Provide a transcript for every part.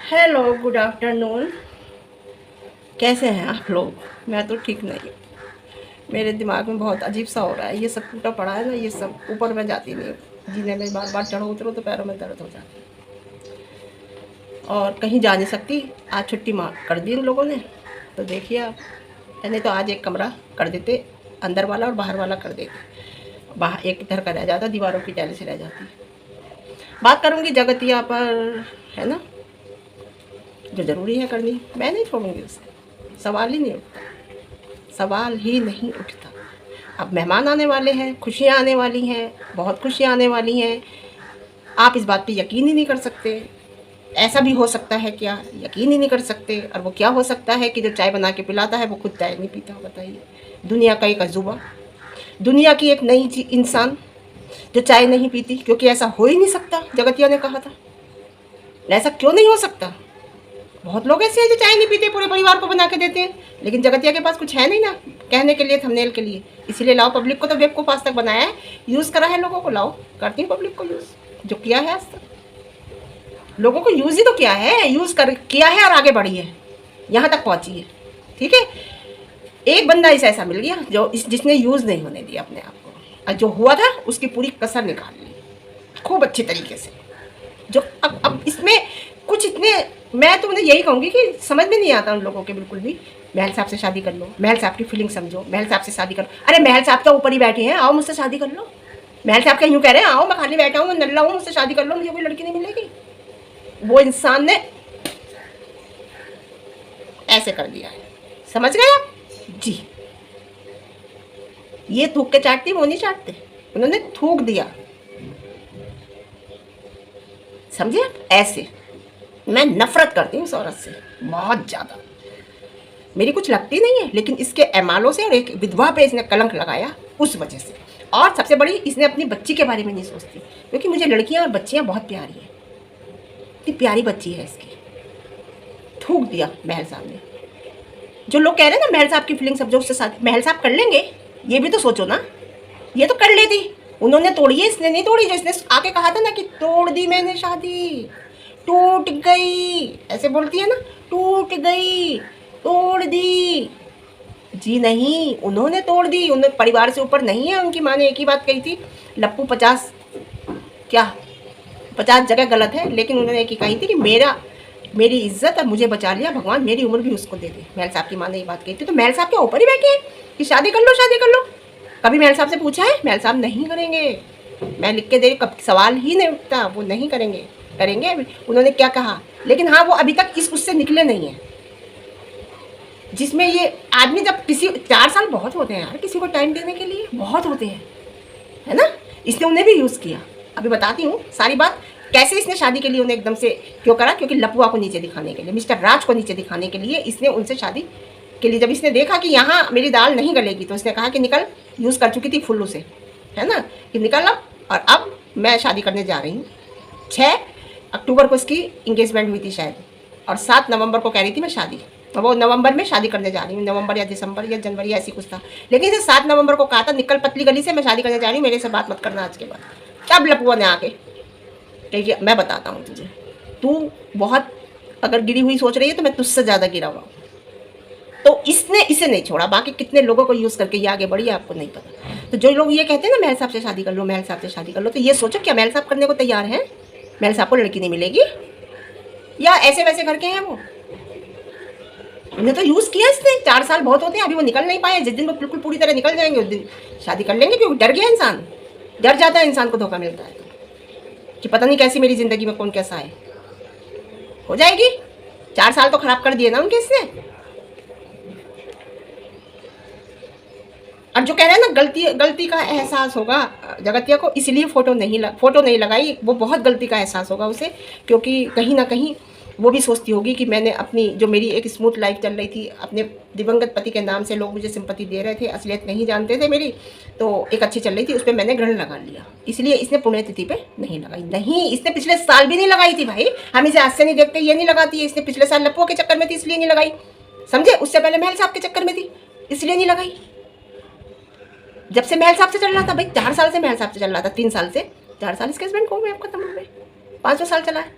Hello, good afternoon. कैसे हैं आप लोग? मैं तो ठीक नहीं हूँ। मेरे दिमाग में बहुत अजीब सा हो रहा है। ये सब टूटा पड़ा है ना, ये सब ऊपर मैं जाती नहीं हूँ। जीने में बार बार चढ़ो उतरो तो पैरों में दर्द हो जाती है और कहीं जा नहीं सकती। आज छुट्टी मार कर दी इन लोगों ने, तो देखिए आप। नहीं तो आज एक कमरा कर देते, अंदर वाला और बाहर वाला कर देते। बाहर एक इधर का रह जाता, दीवारों की टाइल से रह जाती। बात करूँगी जगतिया पर, है ना, जो ज़रूरी है करनी। मैं नहीं छोड़ूंगी उसे, सवाल ही नहीं उठता, सवाल ही नहीं उठता। अब मेहमान आने वाले हैं, खुशियाँ आने वाली हैं, बहुत खुशियाँ आने वाली हैं। आप इस बात पे यकीन ही नहीं कर सकते। ऐसा भी हो सकता है क्या? यकीन ही नहीं कर सकते। और वो क्या हो सकता है कि जो चाय बना के पिलाता है वो खुद चाय नहीं पीता? बताइए। दुनिया का एक अजूबा, दुनिया की एक नई इंसान जो चाय नहीं पीती, क्योंकि ऐसा हो ही नहीं सकता। जगतिया ने कहा था, ऐसा क्यों नहीं हो सकता? बहुत लोग ऐसे हैं जो चाय नहीं पीते, पूरे परिवार को बना के देते हैं, लेकिन जगतिया के पास कुछ है नहीं ना कहने के लिए, थंबनेल के लिए। इसीलिए लाओ, पब्लिक को तो बेवकूफ़ आज तक बनाया है, यूज़ करा है लोगों को। लाओ, करती हूँ पब्लिक को यूज़, जो किया है आज तक। लोगों को यूज़ ही तो किया है, यूज़ कर किया है और आगे बढ़ी है, यहाँ तक पहुँची है। ठीक है, एक बंदा ऐसा मिल गया जो जिसने यूज़ नहीं होने दिया अपने आप को, और जो हुआ था उसकी पूरी कसर निकाल ली खूब अच्छे तरीके से। जो अब इसमें कुछ इतने, मैं तो उन्हें यही कहूँगी कि समझ में नहीं आता उन लोगों के बिल्कुल भी। महल साहब से शादी कर लो, महल साहब की फीलिंग समझो, महल साहब से शादी करो। अरे महल साहब तो ऊपर ही बैठे हैं, आओ मुझसे शादी कर लो। महल साहब क्या यूँ कह रहे हैं, आओ मैं खाली बैठा हूँ, मैं नल्ला हूँ, मुझसे शादी कर लो, मुझे कोई लड़की नहीं मिलेगी। वो इंसान ने ऐसे कर दिया है, समझ गए आप जी? ये थूक के चाटती, वो नहीं चाटते, उन्होंने थूक दिया, समझे आप? ऐसे मैं नफरत करती हूँ इस औरत से, बहुत ज़्यादा। मेरी कुछ लगती नहीं है, लेकिन इसके एमालों से और एक विधवा पे इसने कलंक लगाया, उस वजह से। और सबसे बड़ी, इसने अपनी बच्ची के बारे में नहीं सोचती, क्योंकि मुझे लड़कियां और बच्चियां बहुत प्यारी हैं। इतनी प्यारी बच्ची है इसकी, थूक दिया महल साहब ने। जो लोग कह रहे हैं ना महल साहब की फीलिंग समझो, उससे शादी महल साहब कर लेंगे, ये भी तो सोचो ना। ये तो कर लेती, उन्होंने तोड़ी है, इसने नहीं तोड़ी। जो इसने आके कहा था ना कि तोड़ दी मैंने शादी, टूट गई, ऐसे बोलती है ना, टूट गई, तोड़ दी। जी नहीं, उन्होंने तोड़ दी। उन्हें परिवार से ऊपर नहीं है। उनकी माँ ने एक ही बात कही थी, लप्पू 50 क्या 50 जगह गलत है, लेकिन उन्होंने एक ही कही थी कि मेरी इज्जत और मुझे बचा लिया भगवान, मेरी उम्र भी उसको दे दे। महल साहब की माँ ने ये बात कही थी। तो महल साहब के ऊपर ही बैठे हैं कि शादी कर लो, शादी कर लो। कभी महल साहब से पूछा है? महल साहब नहीं करेंगे। मैं लिख के दे, कब सवाल ही नहीं उठता, वो नहीं करेंगे। करेंगे, उन्होंने क्या कहा, लेकिन हाँ वो अभी तक इस उससे निकले नहीं है, जिसमें ये आदमी जब किसी 4 साल बहुत होते हैं यार किसी को टाइम देने के लिए, बहुत होते हैं, है ना। इसने उन्हें भी यूज़ किया। अभी बताती हूँ सारी बात, कैसे इसने शादी के लिए उन्हें एकदम से क्यों करा। क्योंकि लपुआ को नीचे दिखाने के लिए, मिस्टर राज को नीचे दिखाने के लिए इसने उनसे शादी के लिए, जब इसने देखा कि यहाँ मेरी दाल नहीं गलेगी, तो इसने कहा कि निकल, यूज़ कर चुकी थी फुल्लू से, है ना, कि निकल अब, और अब मैं शादी करने जा रही हूँ। 6 अक्टूबर को इसकी इंगेजमेंट हुई थी शायद, और 7 नवंबर को कह रही थी मैं शादी, तो वो नवंबर में शादी करने जा रही हूँ, नवंबर या दिसंबर या जनवरी ऐसी कुछ था। लेकिन इसे 7 नवंबर को कहा था, निकल पतली गली से, मैं शादी करने जा रही हूँ, मेरे से बात मत करना आज के बाद। तब लपुआ ने आके, ठीक है मैं बताता हूँ तुझे, तू बहुत अगर गिरी हुई सोच रही है तो मैं तुझसे ज़्यादा गिरा हुआ हूँ। तो इसने इसे नहीं छोड़ा, बाकी कितने लोगों को यूज़ करके ये आगे बढ़ी है आपको नहीं पता। तो जो लोग ये कहते हैं ना महल साहब से शादी कर लो, महल साहब से शादी कर लो, तो ये सोचो क्या महल साहब करने को तैयार हैं? महल साहब को लड़की नहीं मिलेगी, या ऐसे वैसे करके हैं वो? उन्हें तो यूज़ किया इसने। 4 साल बहुत होते हैं, अभी वो निकल नहीं पाए। जिस दिन वो बिल्कुल पूरी तरह निकल जाएंगे उस दिन शादी कर लेंगे, क्योंकि डर गया इंसान, डर जाता है इंसान को, धोखा मिलता है कि पता नहीं कैसी मेरी ज़िंदगी में कौन कैसा है। हो जाएगी। 4 साल तो खराब कर दिए ना उनके इसने। और जो कह रहे हैं ना गलती का एहसास होगा जगतिया को, इसलिए फोटो नहीं लगाई। वो बहुत गलती का एहसास होगा उसे, क्योंकि कहीं ना कहीं वो भी सोचती होगी कि मैंने अपनी, जो मेरी एक स्मूथ लाइफ चल रही थी, अपने दिवंगत पति के नाम से लोग मुझे सिंपत्ति दे रहे थे, असलियत नहीं जानते थे मेरी, तो एक अच्छी चल रही थी, उस पर मैंने ग्रहण लगा लिया। इसलिए इसने पुण्यतिथि पे नहीं लगाई। नहीं, इसने पिछले साल भी नहीं लगाई थी भाई। हम इसे आज से नहीं देखते, ये नहीं लगाती है। इसने पिछले साल लप्पुआ के चक्कर में थी इसलिए नहीं लगाई, समझे। उससे पहले महल साहब के चक्कर में थी इसलिए नहीं लगाई। जब से महल साहब से चल रहा था भाई, 4 साल से महल साहब से चल रहा था, 3 साल से 4 साल इसके हस्बैंड को हुए, अब खत्म हो गए, 5वां साल चला है।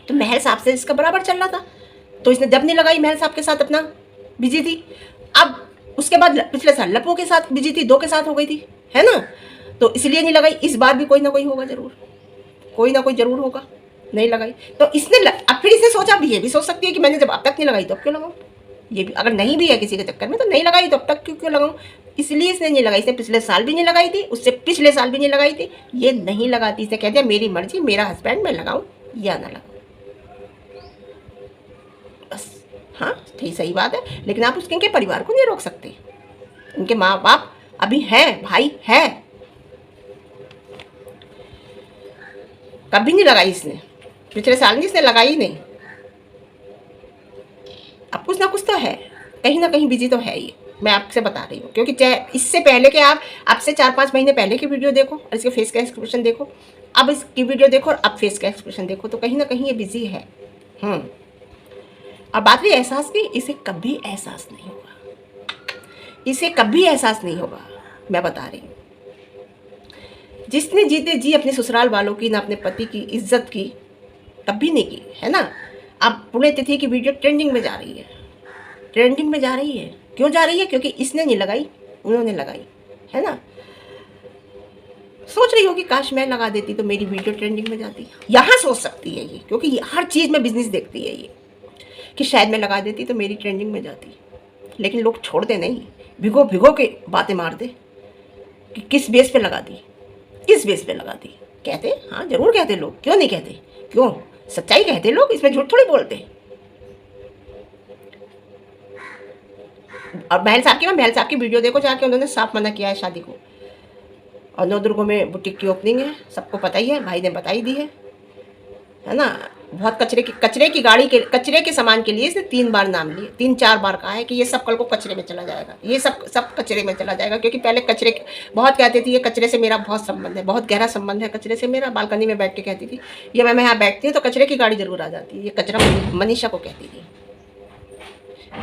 तो महल साहब से इसका बराबर चल रहा था, तो इसने जब नहीं लगाई महल साहब के साथ अपना बिजी थी। अब उसके बाद पिछले साल लपो के साथ बिजी थी, 2 के साथ हो गई थी, है ना, तो इसलिए नहीं लगाई। इस बार भी कोई ना कोई होगा जरूर, कोई ना कोई जरूर होगा, नहीं लगाई। तो इसने अब फिर इसने सोचा भी, ये भी सोच सकती है कि मैंने जब अब तक नहीं लगाई तो अब क्यों लगाऊं। ये भी अगर नहीं भी है किसी के चक्कर में तो नहीं लगाई तो अब तक क्यों लगाऊं, इसलिए इसने नहीं लगाई। इसने पिछले साल भी नहीं लगाई थी, उससे पिछले साल भी नहीं लगाई थी, ये नहीं लगाती। इसने कह दिया मेरी मर्जी, मेरा हस्बैंड, मैं लगाऊं या ना लगाऊं, बस। हाँ ठीक, सही बात है, लेकिन आप उसके परिवार को नहीं रोक सकते। उनके माँ बाप अभी हैं, भाई है। कभी नहीं लगाई इसने, पिछले साल नहीं इसने लगाई नहीं। अब कुछ ना कुछ तो है, कहीं ना कहीं बिजी तो है ये, मैं आपसे बता रही हूँ। क्योंकि चाहे इससे पहले के आप आपसे 4-5 महीने पहले की वीडियो देखो और इसके फेस का एक्सप्रेशन देखो, अब इसकी वीडियो देखो और अब फेस का एक्सप्रेशन देखो, तो कहीं ना कहीं ये बिजी है। अब बात रही एहसास की, इसे कभी एहसास नहीं होगा, इसे कभी एहसास नहीं होगा, मैं बता रही हूँ। जिसने जीते जी अपने ससुराल वालों की, ना अपने पति की इज्जत की, कभी नहीं की, है ना। अब पुण्यतिथि की वीडियो ट्रेंडिंग में जा रही है, ट्रेंडिंग में जा रही है। क्यों जा रही है? क्योंकि इसने नहीं लगाई, उन्होंने लगाई, है ना। सोच रही होगी काश मैं लगा देती तो मेरी वीडियो ट्रेंडिंग में जाती, यहाँ सोच सकती है ये, क्योंकि ये हर चीज़ में बिजनेस देखती है ये, कि शायद मैं लगा देती तो मेरी ट्रेंडिंग में जाती। लेकिन लोग छोड़ते नहीं, भिगो भिगो के बातें मार दे कि किस बेस पे लगा दी, किस बेस पे लगा दी। कहते हाँ जरूर कहते लोग, क्यों नहीं कहते, क्यों, सच्चाई कहते लोग, इसमें झूठ थोड़ी बोलते। और महल साहब की वीडियो देखो जाके, उन्होंने साफ मना किया है शादी को। और नवदुर्गों में बुटीक की ओपनिंग है, सबको पता ही है, भाई ने बताई दी है ना। बहुत कचरे के सामान के लिए इसने 3 बार नाम लिए, 3-4 बार कहा है कि ये सब कल को कचरे में चला जाएगा, ये सब कचरे में चला जाएगा। क्योंकि पहले बहुत कहती थी ये कचरे से मेरा बहुत संबंध है, बहुत गहरा संबंध है कचरे से मेरा। बालकनी में बैठ के कहती थी ये, मैं यहाँ बैठती हूँ तो कचरे की गाड़ी जरूर आ जाती है। ये कचरा मनीषा को कहती थी,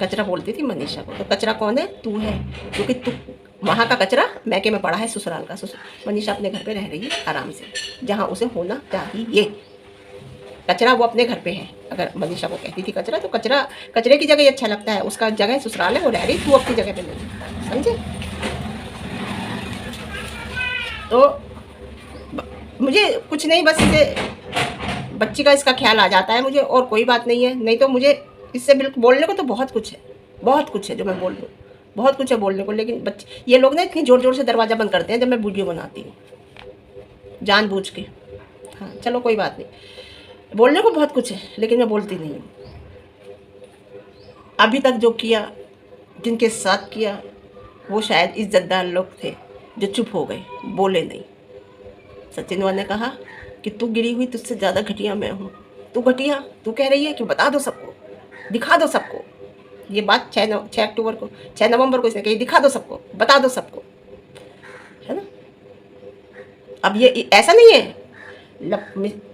कचरा बोलती थी मनीषा को। तो कचरा कौन है? तू है, क्योंकि तू वहाँ का कचरा मैके में पड़ा है, ससुराल का। मनीषा अपने घर पे रह रही है आराम से, जहाँ उसे होना चाहिए। कचरा वो अपने घर पे है। अगर मनीषा को कहती थी कचरा, तो कचरे की जगह ही अच्छा लगता है, उसका जगह ससुराल है, वो रह रही, तू अपनी जगह पे नहीं, समझे। तो मुझे कुछ नहीं, बस इसे बच्ची का इसका ख्याल आ जाता है मुझे, और कोई बात नहीं है। नहीं तो मुझे इससे बिल्कुल बोलने को तो बहुत कुछ है जो मैं बोल दूँ, बहुत कुछ है बोलने को। लेकिन बच्चे ये लोग ना इतनी ज़ोर ज़ोर से दरवाज़ा बंद करते हैं जब मैं वीडियो बनाती हूँ, जानबूझ के। हाँ चलो कोई बात नहीं, बोलने को बहुत कुछ है लेकिन मैं बोलती नहीं हूँ। अभी तक जो किया, जिनके साथ किया, वो शायद इज्जतदार लोग थे जो चुप हो गए, बोले नहीं। सचिन ने कहा कि तू गिरी हुई, तुझसे ज़्यादा घटिया मैं हूँ। तू घटिया, तू कह रही है कि बता दो सबको, दिखा दो सबको। ये बात 6 नवंबर को इसने कही, दिखा दो सबको, बता दो सबको, है ना। अब ये ऐसा नहीं है,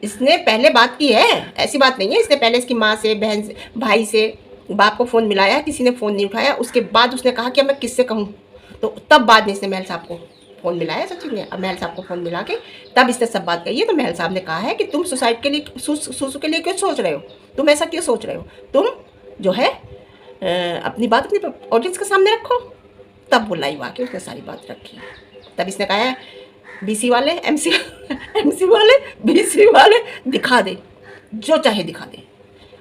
इसने पहले बात की है, ऐसी बात नहीं है। इसने पहले इसकी माँ से, बहन से, भाई से, बाप को फ़ोन मिलाया, किसी ने फ़ोन नहीं उठाया। उसके बाद उसने कहा कि अब मैं किससे कहूँ, तो तब बाद में इसने महल साहब को फ़ोन मिलाया, सचिन ने। अब महल साहब को फ़ोन मिला के तब इसने सब बात कही है। तो महल साहब ने कहा है कि तुम सुसाइड के लिए, सुसु के लिए क्यों सोच रहे हो, तुम ऐसा क्यों सोच रहे हो, तुम जो है अपनी बात अपनी ऑडियंस के सामने रखो। तब वो लाइव आके उसने सारी बात रखी। तब इसने कहा है बीसी वाले, एमसी वाले, बीसी वाले, दिखा दे, जो चाहे दिखा दे।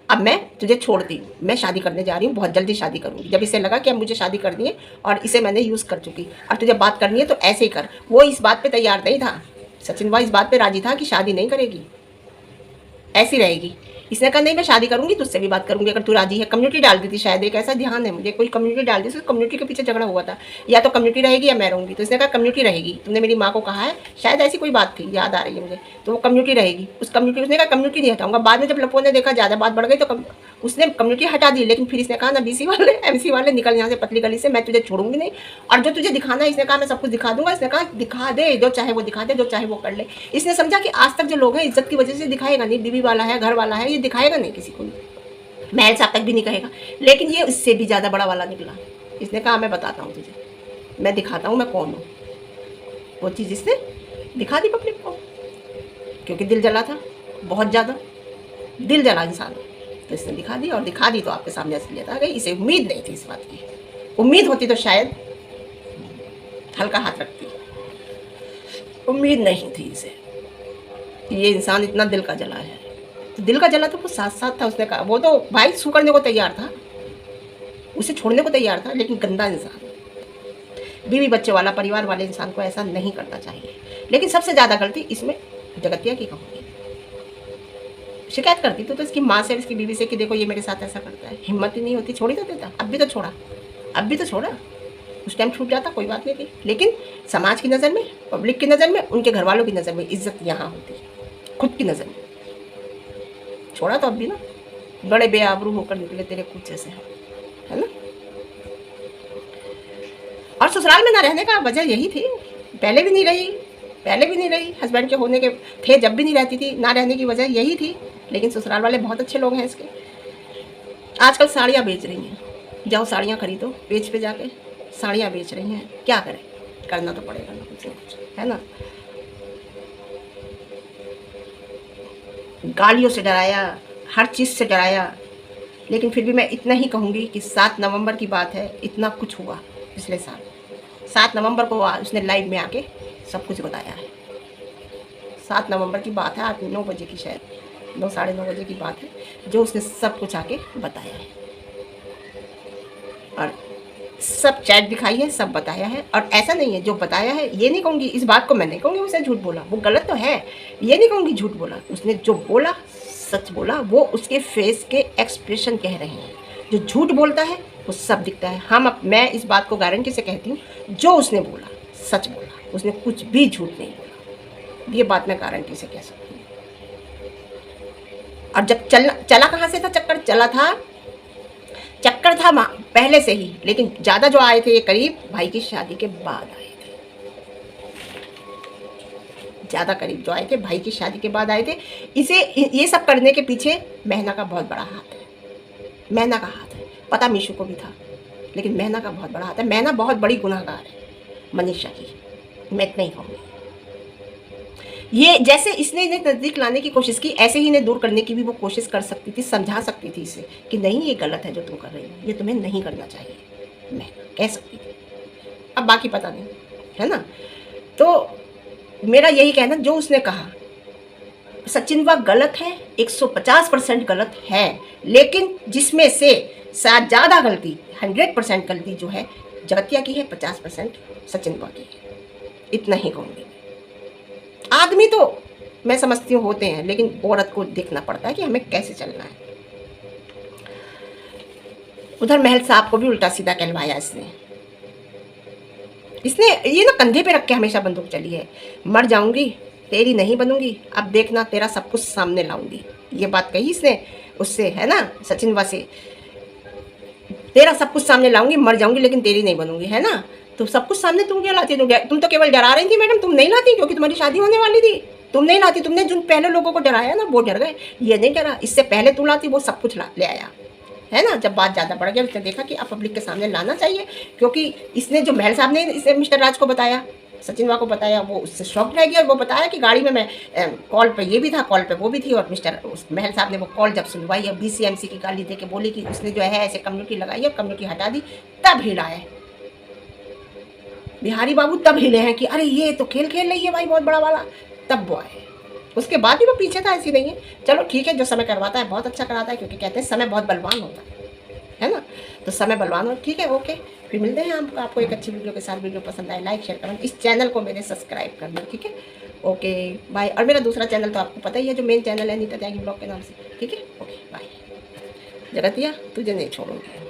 अब मैं तुझे छोड़ती हूँ, मैं शादी करने जा रही हूँ, बहुत जल्दी शादी करूँगी। जब इसे लगा कि अब मुझे शादी करनी है और इसे मैंने यूज़ कर चुकी, और तुझे बात करनी है तो ऐसे ही कर। वो इस बात पे तैयार नहीं था, सचिन इस बात पे राजी था कि शादी नहीं करेगी, ऐसी रहेगी। इसने कहा नहीं मैं शादी करूंगी, तुझसे भी बात करूंगी अगर तू राजी है। कम्युनिटी डाल दी थी शायद, एक ऐसा ध्यान है मुझे, कोई कम्युनिटी डाल दी, कम्युनिटी के पीछे झगड़ा हुआ था, या तो कम्युनिटी रहेगी या मैं रहूंगी। तो इसने कहा कम्युनिटी रहेगी, तुमने मेरी माँ को कहा है, शायद ऐसी कोई बात थी, याद आ रही है मुझे। तो वो कम्युनिटी रहेगी, उस कम्युनिटी, उसने कहा कम्युनिटी नहीं हटाऊंगा। बाद में जब लपो ने देखा ज़्यादा बात बढ़ गई तो उसने कम्युनिटी हटा दी। लेकिन फिर इसने कहा ना बीसी वाले, एमसी वाले, निकल यहाँ से पतली गली से, मैं तुझे छोड़ूंगी नहीं, और जो तुझे दिखाना है, इसने कहा मैं सब कुछ दिखा दूंगा। इसने कहा दिखा दे, जो चाहे वो दिखा दे, जो चाहे वो कर ले। इसने समझा कि आज तक जो लोग हैं इज्जत की वजह से दिखाएगा नहीं, बीवी वाला है, घर वाला है, ये दिखाएगा नहीं किसी को, महल साहब तक भी नहीं कहेगा। लेकिन ये इससे भी ज़्यादा बड़ा वाला निकला। इसने कहा मैं बताता हूँ तुझे, मैं दिखाता हूँ मैं कौन हूँ। वो चीज़ इसने दिखा दी पब्लिक को, क्योंकि दिल जला था बहुत ज़्यादा। दिल जला इंसान। तो इसने दिखा दी, और दिखा दी तो आपके सामने असलियत आ गई। इसे उम्मीद नहीं थी इस बात की। उम्मीद होती तो शायद हल्का हाथ रखती। उम्मीद नहीं थी इसे। ये इंसान इतना दिल का जला है। तो दिल का जला तो वो साथ साथ था। उसने कहा, वो तो भाई सू करने को तैयार था, उसे छोड़ने को तैयार था, लेकिन गंदा इंसान, बीवी बच्चे वाला, परिवार वाले इंसान को ऐसा नहीं करना चाहिए। लेकिन सबसे ज़्यादा गलती इसमें जगतिया की कहूँगी। शिकायत करती तो इसकी माँ से, इसकी बीवी से कि देखो ये मेरे साथ ऐसा करता है। हिम्मत ही नहीं होती, छोड़ ही तो देता। अब भी तो छोड़ा, अब भी तो छोड़ा। उस टाइम छूट जाता, कोई बात नहीं थी। लेकिन समाज की नज़र में, पब्लिक की नज़र में, उनके घर वालों की नज़र में इज्जत यहाँ होती है, खुद की नज़र में छोड़ा तो अब भी ना बड़े बेआबरू होकर निकले तेरे कुछ जैसे, है ना। और ससुराल में ना रहने का वजह यही थी। पहले भी नहीं रही, पहले भी नहीं रही, हस्बैंड के होने के थे जब भी नहीं रहती थी। ना रहने की वजह यही थी। लेकिन ससुराल वाले बहुत अच्छे लोग हैं इसके। आजकल साड़ियाँ बेच रही हैं, जाओ साड़ियाँ खरीदो, पेज पे जाके साड़ियाँ बेच रही हैं। क्या करें, करना तो पड़ेगा ना कुछ ना कुछ, है ना। गालियों से डराया, हर चीज़ से डराया। लेकिन फिर भी मैं इतना ही कहूँगी कि 7 नवंबर की बात है, इतना कुछ हुआ पिछले साल 7 नवंबर को उसने लाइव में आके सब कुछ बताया है। 7 नवंबर की बात है, आज 9 बजे की, शायद 9 साढ़े 9 बजे की बात है, जो उसने सब कुछ आके बताया है। और सब चैट दिखाई है, सब बताया है। और ऐसा नहीं है, जो बताया है, ये नहीं कहूँगी, इस बात को मैं नहीं कहूँगी उसने झूठ बोला, वो गलत तो है, ये नहीं कहूँगी झूठ बोला। उसने जो बोला सच बोला। वो उसके फेस के एक्सप्रेशन कह रहे हैं। जो झूठ बोलता है वो सब दिखता है। मैं इस बात को गारंटी से कहती हूँ, जो उसने बोला सच बोला, उसने कुछ भी झूठ नहीं बोला। ये बात मैं गारंटी से कह सकती हूँ। और जब चला कहाँ से था चक्कर, चक्कर था पहले से ही। लेकिन ज़्यादा जो आए थे ये करीब भाई की शादी के बाद आए थे। ज़्यादा करीब जो आए थे भाई की शादी के बाद आए थे। इसे ये सब करने के पीछे महना का बहुत बड़ा हाथ है। महना का हाथ है, पता मीशू को भी था, लेकिन महना का बहुत बड़ा हाथ है। महना बहुत बड़ी गुनाहगार है मनीषा की, मैं इतना ही कहूँगी। ये जैसे इसने इन्हें नज़दीक लाने की कोशिश की, ऐसे ही इन्हें दूर करने की भी वो कोशिश कर सकती थी, समझा सकती थी इसे कि नहीं ये गलत है जो तुम कर रही हो, ये तुम्हें नहीं करना चाहिए, मैं कह सकती थी। अब बाकी पता नहीं, है ना। तो मेरा यही कहना, जो उसने कहा सचिन वह गलत है, 150% गलत है। लेकिन जिसमें से ज़्यादा गलती, 100% गलती जो है जगतिया की है, 50% सचिन की है। इतना ही कहूँगी। आदमी तो मैं समझती हूँ होते हैं, लेकिन औरत को देखना पड़ता है कि हमें कैसे चलना है। उधर महल साहब को भी उल्टा सीधा कहलवाया इसने ये ना कंधे पे रख के हमेशा बंदूक चली है। मर जाऊंगी, तेरी नहीं बनूंगी, अब देखना तेरा सब कुछ सामने लाऊंगी। ये बात कही इसने उससे, है ना, सचिन वा से, तेरा सब कुछ सामने लाऊंगी, मर जाऊंगी लेकिन तेरी नहीं बनूंगी, है ना। तो सब कुछ सामने तुम क्या लाती, तुम तो केवल डरा रही थी मैडम, तुम नहीं लाती क्योंकि तुम्हारी शादी होने वाली थी। तुम नहीं लाती, तुमने जिन पहले लोगों को डराया ना वो डर गए, ये नहीं डरा। इससे पहले तू लाती, वो सब कुछ ले आया, है ना। जब बात ज़्यादा बढ़ गई, उसने देखा कि अब पब्लिक के सामने लाना चाहिए, क्योंकि इसने जो महल साहब ने इसे मिस्टर राज को बताया, सचिन वा को बताया, वो उससे शॉक रह गया। और वो बताया कि गाड़ी में मैं कॉल पे ये भी था, कॉल पे वो भी थी। और उस महल साहब ने वो कॉल जब सुनवाई है, BCMC की गाली दे के बोली कि उसने जो है ऐसे कम्युनिटी लगाई है, कम्युनिटी हटा दी, तब हिला है बिहारी बाबू, तब हिले हैं कि अरे ये तो खेल खेल रही है भाई बहुत बड़ा वाला, तब वो आए। उसके बाद भी वो पीछे था, ऐसी नहीं है। चलो ठीक है, जो समय करवाता है बहुत अच्छा कराता है, क्योंकि कहते हैं समय बहुत बलवान होता है ना। तो समय बलवान हो, ठीक है, ओके। फिर मिलते हैं आपको एक अच्छी वीडियो के साथ। वीडियो पसंद आए लाइक शेयर कमेंट, इस चैनल को मेरे सब्सक्राइब कर लो, ठीक है, ओके बाय। और मेरा दूसरा चैनल तो आपको पता ही है, जो मेन चैनल है नीता त्यागी ब्लॉग के नाम से, ठीक है, ओके बाय। जगतिया तुझे नहीं छोड़ूंगी।